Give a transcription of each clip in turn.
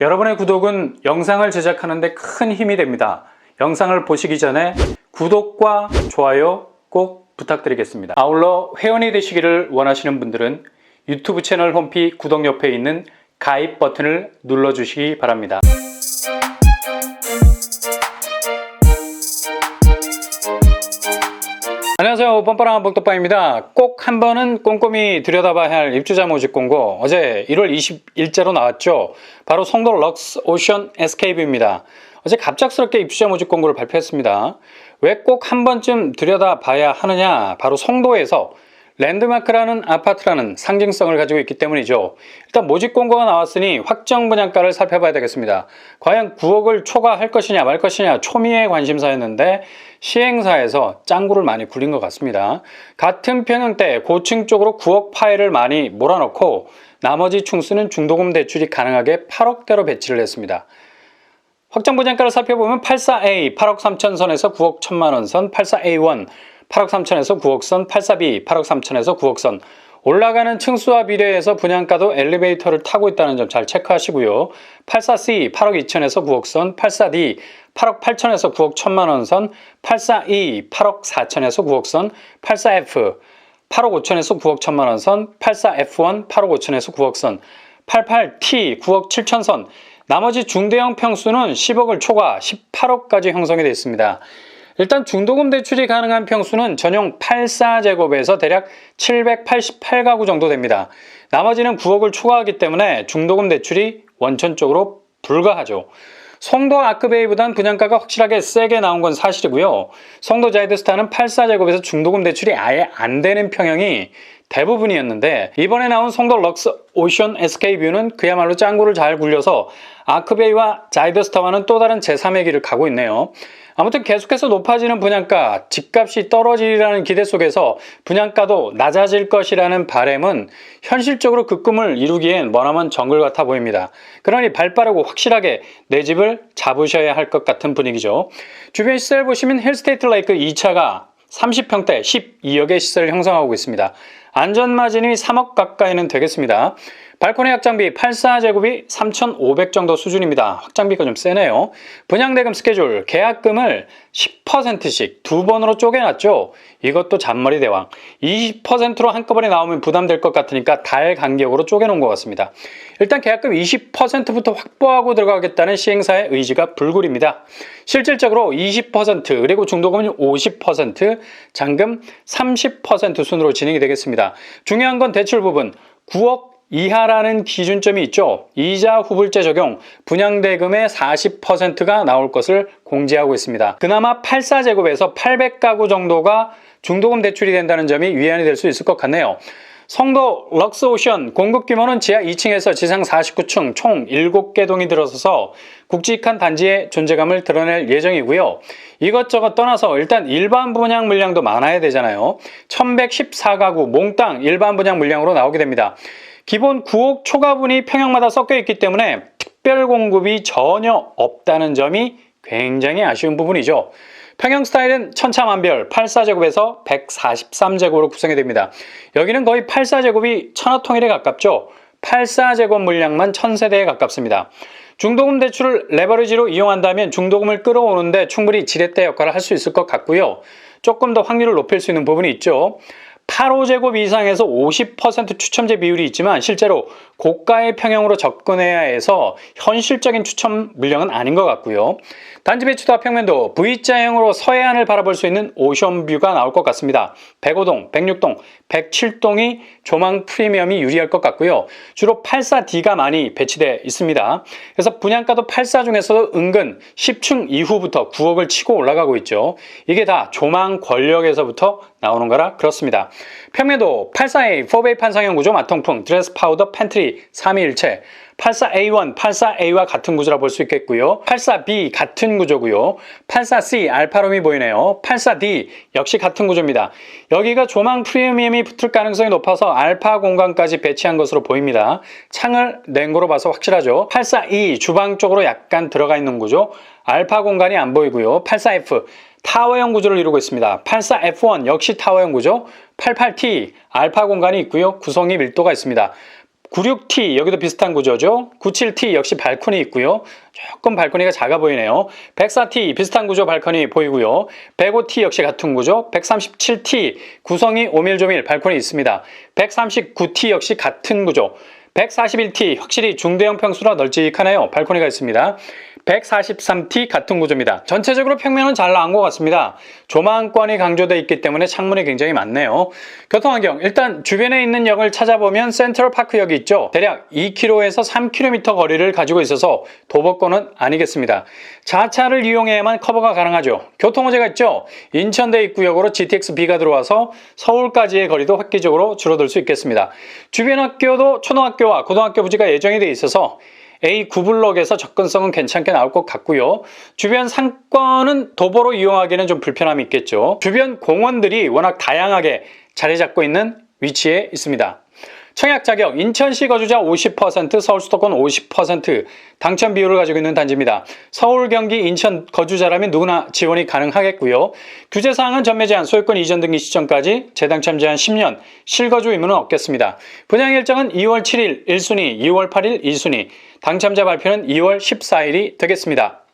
여러분의 구독은 영상을 제작하는 데 큰 힘이 됩니다. 영상을 보시기 전에 구독과 좋아요 꼭 부탁드리겠습니다. 아울러 회원이 되시기를 원하시는 분들은 유튜브 채널 홈피 구독 옆에 있는 가입 버튼을 눌러주시기 바랍니다. 안녕하세요. 뻔뻔한 복덕방입니다. 꼭 한 번은 꼼꼼히 들여다봐야 할 입주자 모집 공고, 어제 1월 20일자로 나왔죠. 바로 송도 럭스 오션 에스케이프입니다. 어제 갑작스럽게 입주자 모집 공고를 발표했습니다. 왜 꼭 한 번쯤 들여다봐야 하느냐? 바로 송도에서 랜드마크라는 아파트라는 상징성을 가지고 있기 때문이죠. 일단 모집 공고가 나왔으니 확정 분양가를 살펴봐야 되겠습니다. 과연 9억을 초과할 것이냐 말 것이냐 초미의 관심사였는데 시행사에서 짱구를 많이 굴린 것 같습니다. 같은 평형대 고층 쪽으로 9억 파일을 많이 몰아넣고 나머지 충수는 중도금 대출이 가능하게 8억대로 배치를 했습니다. 확정 분양가를 살펴보면 84A 8억 3천 선에서 9억 1천만 원 선, 84A1 8억 3천에서 9억 선, 84B 8억 3천에서 9억 선. 올라가는 층수와 비례해서 분양가도 엘리베이터를 타고 있다는 점 잘 체크하시고요. 84C 8억 2천에서 9억 선, 84D 8억 8천에서 9억 1천만 원 선, 84E 8억 4천에서 9억 선, 84F 8억 5천에서 9억 1천만 원 선, 84F1 8억 5천에서 9억 선, 88T 9억 7천 선. 나머지 중대형 평수는 10억을 초과 18억까지 형성이 되어 있습니다. 일단 중도금 대출이 가능한 평수는 전용 84제곱에서 대략 788가구 정도 됩니다. 나머지는 9억을 초과하기 때문에 중도금 대출이 원천적으로 불가하죠. 송도 아크베이보단 분양가가 확실하게 세게 나온 건 사실이고요. 송도 자이드스타는 84제곱에서 중도금 대출이 아예 안 되는 평형이 대부분이었는데, 이번에 나온 송도 럭스 오션 SK뷰는 그야말로 짱구를 잘 굴려서 아크베이와 자이드스타와는 또 다른 제3의 길을 가고 있네요. 아무튼 계속해서 높아지는 분양가, 집값이 떨어지리라는 기대 속에서 분양가도 낮아질 것이라는 바람은 현실적으로 그 꿈을 이루기엔 머나먼 정글 같아 보입니다. 그러니 발빠르고 확실하게 내 집을 잡으셔야 할 것 같은 분위기죠. 주변 시설 보시면 힐스테이트 레이크 2차가 30평대 12억의 시설을 형성하고 있습니다. 안전마진이 3억 가까이는 되겠습니다. 발코니 확장비 84제곱이 3,500 정도 수준입니다. 확장비가 좀 세네요. 분양대금 스케줄, 계약금을 10%씩 두 번으로 쪼개놨죠. 이것도 잔머리 대왕. 20%로 한꺼번에 나오면 부담될 것 같으니까 달 간격으로 쪼개놓은 것 같습니다. 일단 계약금 20%부터 확보하고 들어가겠다는 시행사의 의지가 불굴입니다. 실질적으로 20% 그리고 중도금은 50%, 잔금 30% 순으로 진행이 되겠습니다. 중요한 건 대출 부분 9억 이하라는 기준점이 있죠. 이자 후불제 적용, 분양대금의 40%가 나올 것을 공지하고 있습니다. 그나마 84제곱에서 800가구 정도가 중도금 대출이 된다는 점이 위안이 될 수 있을 것 같네요. 송도 럭스오션 공급 규모는 지하 2층에서 지상 49층 총 7개 동이 들어서서 굵직한 단지의 존재감을 드러낼 예정이고요. 이것저것 떠나서 일단 일반 분양 물량도 많아야 되잖아요. 1114가구 몽땅 일반 분양 물량으로 나오게 됩니다. 기본 9억 초과분이 평형마다 섞여 있기 때문에 특별 공급이 전혀 없다는 점이 굉장히 아쉬운 부분이죠. 평형 스타일은 천차만별 84제곱에서 143제곱으로 구성이 됩니다. 여기는 거의 84제곱이 천하통일에 가깝죠. 84제곱 물량만 1000세대에 가깝습니다. 중도금 대출을 레버리지로 이용한다면 중도금을 끌어오는데 충분히 지렛대 역할을 할 수 있을 것 같고요. 조금 더 확률을 높일 수 있는 부분이 있죠. 85제곱 이상에서 50% 추첨제 비율이 있지만 실제로 고가의 평형으로 접근해야 해서 현실적인 추첨 물량은 아닌 것 같고요. 단지 배치도 평면도 V자형으로 서해안을 바라볼 수 있는 오션뷰가 나올 것 같습니다. 105동, 106동, 107동이 조망 프리미엄이 유리할 것 같고요. 주로 84D가 많이 배치되어 있습니다. 그래서 분양가도 84 중에서도 은근 10층 이후부터 9억을 치고 올라가고 있죠. 이게 다 조망 권력에서부터 나오는 거라 그렇습니다. 평면도 84A 4베이 판상형 구조 마통풍 드레스 파우더 팬트리 3위일체, 84A1 84A와 같은 구조라 볼 수 있겠고요. 84B 같은 구조고요. 84C 알파룸이 보이네요. 84D 역시 같은 구조입니다. 여기가 조망 프리미엄이 붙을 가능성이 높아서 알파 공간까지 배치한 것으로 보입니다. 창을 낸 거로 봐서 확실하죠. 84E 주방 쪽으로 약간 들어가 있는 구조, 알파 공간이 안 보이고요. 84F 타워형 구조를 이루고 있습니다. 84F1 역시 타워형 구조, 88T 알파 공간이 있고요. 구성이 밀도가 있습니다. 96T 여기도 비슷한 구조죠. 97T 역시 발코니 있고요. 조금 발코니가 작아 보이네요. 104T 비슷한 구조 발코니 보이고요. 105T 역시 같은 구조. 137T 구성이 오밀조밀 발코니 있습니다. 139T 역시 같은 구조. 141T 확실히 중대형 평수라 널찍하네요. 발코니가 있습니다. 143T 같은 구조입니다. 전체적으로 평면은 잘 나온 것 같습니다. 조망권이 강조되어 있기 때문에 창문이 굉장히 많네요. 교통환경, 일단 주변에 있는 역을 찾아보면 센트럴파크역이 있죠. 대략 2km에서 3km 거리를 가지고 있어서 도보권은 아니겠습니다. 자차를 이용해야만 커버가 가능하죠. 교통호재가 있죠. 인천대 입구역으로 GTX-B가 들어와서 서울까지의 거리도 획기적으로 줄어들 수 있겠습니다. 주변 학교도 초등학교와 고등학교 부지가 예정이 되어 있어서 A9블럭에서 접근성은 괜찮게 나올 것 같고요. 주변 상권은 도보로 이용하기에는 좀 불편함이 있겠죠. 주변 공원들이 워낙 다양하게 자리 잡고 있는 위치에 있습니다. 청약 자격, 인천시 거주자 50%, 서울 수도권 50% 당첨 비율을 가지고 있는 단지입니다. 서울, 경기, 인천 거주자라면 누구나 지원이 가능하겠고요. 규제사항은 전매 제한, 소유권 이전 등기 시점까지, 재당첨 제한 10년, 실거주 의무는 없겠습니다. 분양 일정은 2월 7일 1순위, 2월 8일 2순위, 당첨자 발표는 2월 14일이 되겠습니다.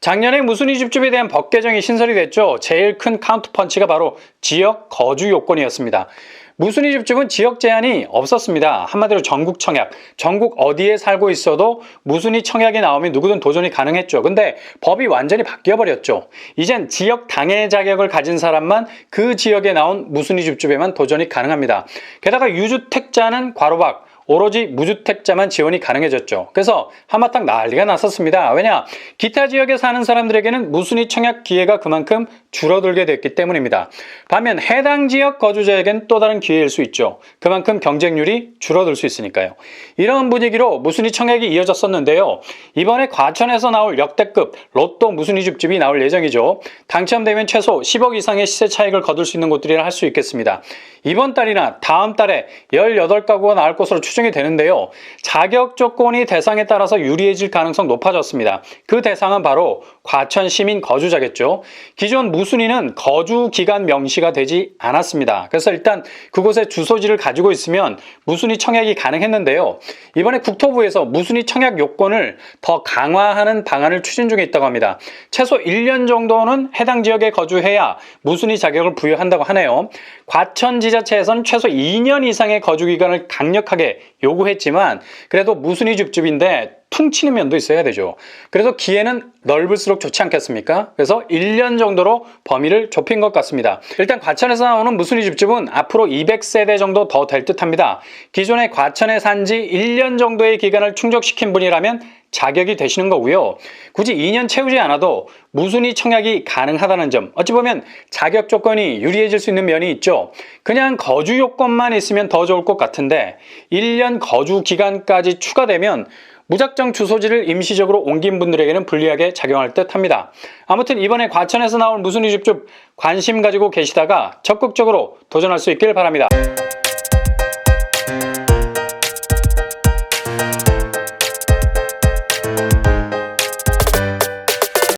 작년에 무순위 줍줍에 대한 법 개정이 신설이 됐죠. 제일 큰 카운트펀치가 바로 지역 거주 요건이었습니다. 무순위 줍줍은 지역 제한이 없었습니다. 한마디로 전국 청약, 전국 어디에 살고 있어도 무순위 청약이 나오면 누구든 도전이 가능했죠. 근데 법이 완전히 바뀌어버렸죠. 이젠 지역 당해 자격을 가진 사람만 그 지역에 나온 무순위 줍줍에만 도전이 가능합니다. 게다가 유주택자는 괄호박, 오로지 무주택자만 지원이 가능해졌죠. 그래서 한바탕 난리가 났었습니다. 왜냐? 기타 지역에 사는 사람들에게는 무순위 청약 기회가 그만큼 줄어들게 됐기 때문입니다. 반면 해당 지역 거주자에겐 또 다른 기회일 수 있죠. 그만큼 경쟁률이 줄어들 수 있으니까요. 이런 분위기로 무순위 청약이 이어졌었는데요. 이번에 과천에서 나올 역대급 로또 무순위 줍줍이 나올 예정이죠. 당첨되면 최소 10억 이상의 시세 차익을 거둘 수 있는 곳들이라 할 수 있겠습니다. 이번 달이나 다음 달에 18가구가 나올 것으로 추정이 되는데요. 자격 조건이 대상에 따라서 유리해질 가능성 높아졌습니다. 그 대상은 바로 과천 시민 거주자겠죠. 기존 무순위는 거주 기간 명시가 되지 않았습니다. 그래서 일단 그곳에 주소지를 가지고 있으면 무순위 청약이 가능했는데요. 이번에 국토부에서 무순위 청약 요건을 더 강화하는 방안을 추진 중에 있다고 합니다. 최소 1년 정도는 해당 지역에 거주해야 무순위 자격을 부여한다고 하네요. 과천 지자체에서는 최소 2년 이상의 거주 기간을 강력하게 요구했지만 그래도 무순위 줍줍인데 퉁치는 면도 있어야 되죠. 그래서 기회는 넓을수록 좋지 않겠습니까? 그래서 1년 정도로 범위를 좁힌 것 같습니다. 일단 과천에서 나오는 무순위 줍줍은 앞으로 200세대 정도 더 될 듯합니다. 기존에 과천에 산 지 1년 정도의 기간을 충족시킨 분이라면 자격이 되시는 거고요. 굳이 2년 채우지 않아도 무순위 청약이 가능하다는 점, 어찌 보면 자격 조건이 유리해질 수 있는 면이 있죠. 그냥 거주 요건만 있으면 더 좋을 것 같은데 1년 거주 기간까지 추가되면 무작정 주소지를 임시적으로 옮긴 분들에게는 불리하게 작용할 듯 합니다. 아무튼 이번에 과천에서 나올 무순위 줍줍 관심 가지고 계시다가 적극적으로 도전할 수 있길 바랍니다.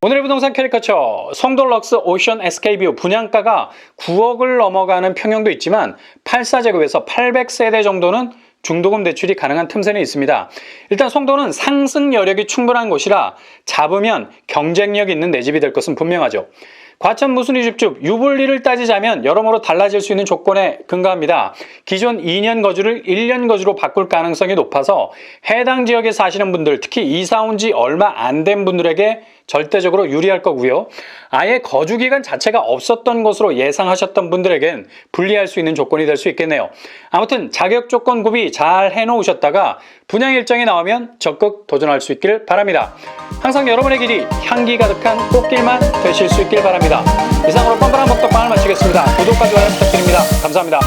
오늘의 부동산 캐리커처, 송도 럭스 오션 SK뷰 분양가가 9억을 넘어가는 평형도 있지만 84제곱에서 800세대 정도는 중도금 대출이 가능한 틈새는 있습니다. 일단 송도는 상승 여력이 충분한 곳이라 잡으면 경쟁력 있는 내 집이 될 것은 분명하죠. 과천 무순위 줍줍 유불리를 따지자면 여러모로 달라질 수 있는 조건에 근거합니다. 기존 2년 거주를 1년 거주로 바꿀 가능성이 높아서 해당 지역에 사시는 분들, 특히 이사 온 지 얼마 안 된 분들에게 절대적으로 유리할 거고요. 아예 거주 기간 자체가 없었던 것으로 예상하셨던 분들에겐 불리할 수 있는 조건이 될 수 있겠네요. 아무튼 자격 조건 구비 잘 해놓으셨다가 분양 일정이 나오면 적극 도전할 수 있길 바랍니다. 항상 여러분의 길이 향기 가득한 꽃길만 되실 수 있길 바랍니다. 이상으로 뻔뻔한 복덕방을 마치겠습니다. 구독과 좋아요 부탁드립니다. 감사합니다.